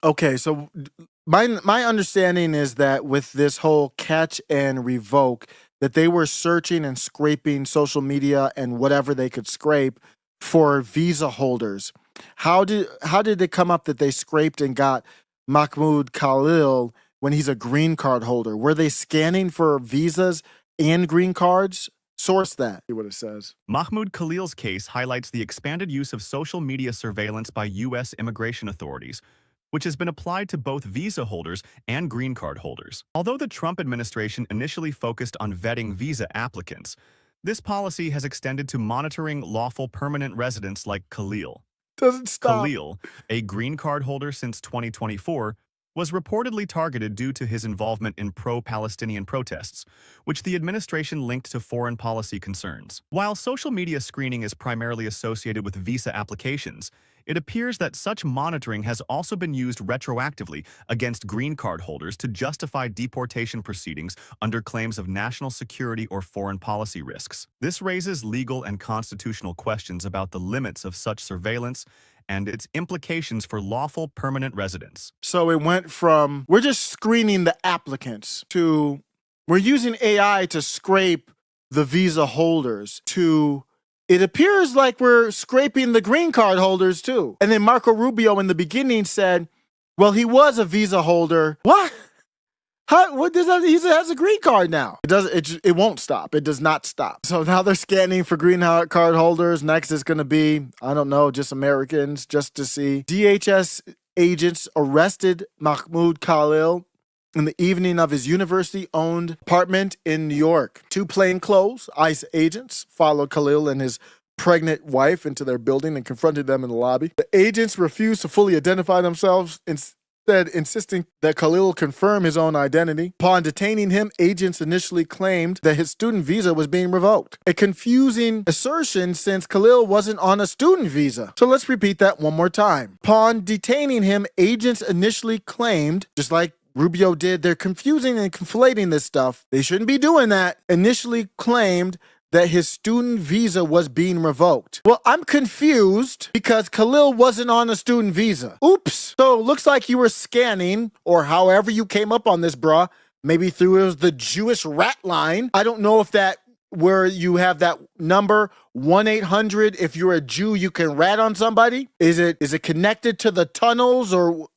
Okay, so my understanding is that with this whole catch and revoke, that they were searching and scraping social media and whatever they could scrape for visa holders. How did it come up that they scraped and got Mahmoud Khalil when he's a green card holder? Were they scanning for visas and green cards? Source that. See what it says. Mahmoud Khalil's case highlights the expanded use of social media surveillance by U.S. immigration authorities, which has been applied to both visa holders and green card holders. Although the Trump administration initially focused on vetting visa applicants, this policy has extended to monitoring lawful permanent residents like Khalil. Doesn't stop. Khalil, a green card holder since 2024, was reportedly targeted due to his involvement in pro-Palestinian protests, which the administration linked to foreign policy concerns. While social media screening is primarily associated with visa applications, it appears that such monitoring has also been used retroactively against green card holders to justify deportation proceedings under claims of national security or foreign policy risks. This raises legal and constitutional questions about the limits of such surveillance and its implications for lawful permanent residents. So it went from we're just screening the applicants to we're using AI to scrape the visa holders to it appears like we're scraping the green card holders too. And then Marco Rubio in the beginning said, well, he was a visa holder. What? How, what does that? He has a green card now. It does. It won't stop. It does not stop. So now they're scanning for green card holders. Next is going to be I don't know, just Americans, just to see. DHS agents arrested Mahmoud Khalil in the evening of his university-owned apartment in New York. Two plainclothes ICE agents followed Khalil and his pregnant wife into their building and confronted them in the lobby. The agents refused to fully identify themselves, instead insisting that Khalil confirm his own identity. Upon detaining him, agents initially claimed that his student visa was being revoked. A confusing assertion since Khalil wasn't on a student visa. So let's repeat that one more time. Upon detaining him, agents initially claimed, just like Rubio did, they're confusing and conflating this stuff. They shouldn't be doing that. Initially claimed that his student visa was being revoked. Well, I'm confused because Khalil wasn't on a student visa. Oops. So it looks like you were scanning, or however you came up on this, bruh. Maybe through it was the Jewish rat line. I don't know if that where you have that number 1-800 if you're a Jew you can rat on somebody. Is it connected to the tunnels or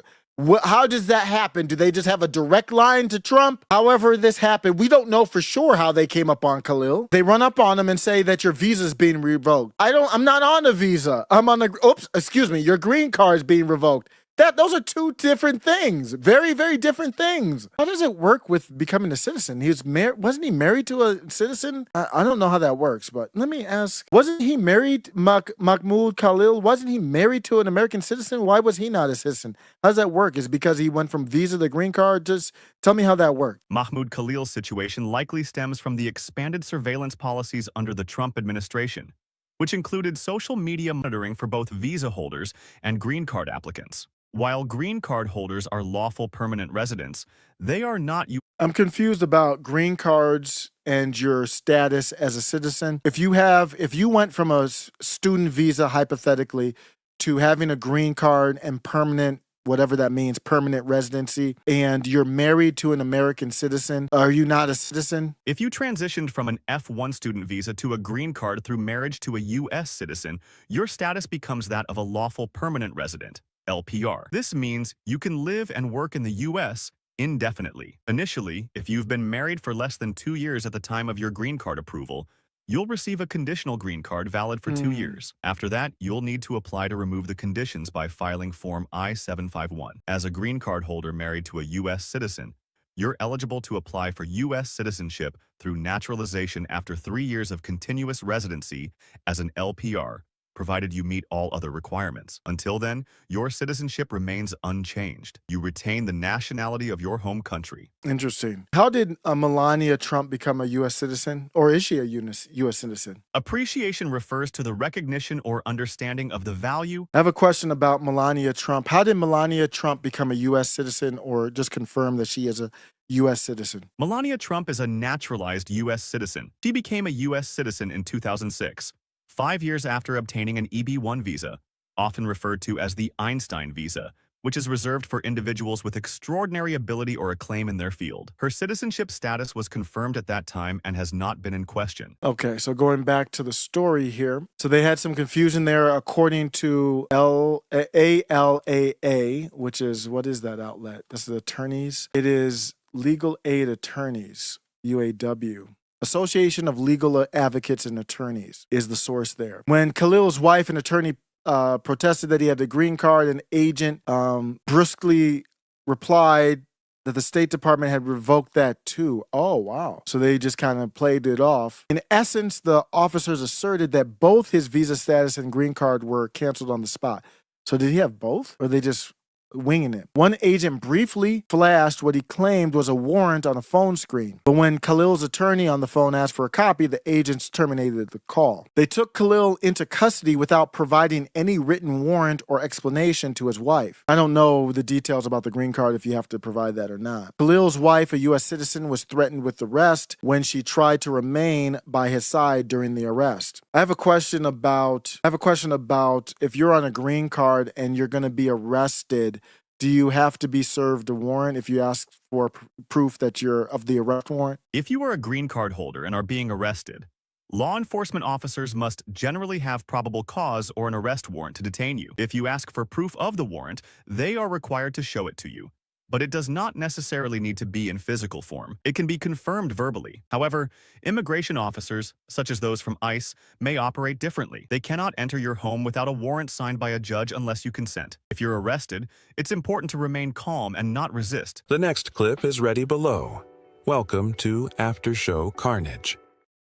how does that happen? Do they just have a direct line to Trump? However this happened, we don't know for sure how they came up on Khalil. They run up on him and say that your visa's being revoked. I'm not on a visa. I'm on your green card's being revoked. Those are two different things. Very, very different things. How does it work with becoming a citizen? He was wasn't he married to a citizen? I don't know how that works, but let me ask. Wasn't he married, Mahmoud Khalil? Wasn't he married to an American citizen? Why was he not a citizen? How does that work? Is it because he went from visa to green card? Just tell me how that worked. Mahmoud Khalil's situation likely stems from the expanded surveillance policies under the Trump administration, which included social media monitoring for both visa holders and green card applicants. While green card holders are lawful permanent residents, they are not. I'm confused about green cards and your status as a citizen. If you went from a student visa, hypothetically, to having a green card and permanent, whatever that means, permanent residency, and you're married to an American citizen, are you not a citizen? If you transitioned from an F1 student visa to a green card through marriage to a U.S. citizen, your status becomes that of a lawful permanent resident. LPR. This means you can live and work in the U.S. indefinitely. Initially, if you've been married for less than 2 years at the time of your green card approval, you'll receive a conditional green card valid for 2 years. After that, you'll need to apply to remove the conditions by filing Form I-751. As a green card holder married to a U.S. citizen, you're eligible to apply for U.S. citizenship through naturalization after 3 years of continuous residency as an LPR, provided you meet all other requirements. Until then, your citizenship remains unchanged. You retain the nationality of your home country. Interesting. How did Melania Trump become a U.S. citizen? Or is she a U.S. citizen? Appreciation refers to the recognition or understanding of the value. I have a question about Melania Trump. How did Melania Trump become a U.S. citizen, or just confirm that she is a U.S. citizen? Melania Trump is a naturalized U.S. citizen. She became a U.S. citizen in 2006. 5 years after obtaining an EB-1 visa, often referred to as the Einstein visa, which is reserved for individuals with extraordinary ability or acclaim in their field. Her citizenship status was confirmed at that time and has not been in question. Okay, so going back to the story here. So they had some confusion there according to ALAA, which is, what is that outlet? That's the attorneys. It is Legal Aid Attorneys, UAW. Association of Legal Advocates and Attorneys is the source there. When Khalil's wife and attorney protested that he had the green card, an agent brusquely replied that the State Department had revoked that too. Oh, wow. So they just kind of played it off. In essence, the officers asserted that both his visa status and green card were canceled on the spot. So did he have both, or they just winging it? One agent briefly flashed what he claimed was a warrant on a phone screen, but when Khalil's attorney on the phone asked for a copy, the agents terminated the call. They took Khalil into custody without providing any written warrant or explanation to his wife. I don't know the details about the green card, if you have to provide that or not. Khalil's wife, a U.S. citizen, was threatened with arrest when she tried to remain by his side during the arrest. I have a question about if you're on a green card and you're going to be arrested, do you have to be served a warrant if you ask for proof that you're of the arrest warrant? If you are a green card holder and are being arrested, law enforcement officers must generally have probable cause or an arrest warrant to detain you. If you ask for proof of the warrant, they are required to show it to you. But it does not necessarily need to be in physical form. It can be confirmed verbally. However, immigration officers, such as those from ICE, may operate differently. They cannot enter your home without a warrant signed by a judge unless you consent. If you're arrested, it's important to remain calm and not resist. The next clip is ready below. Welcome to After Show Carnage.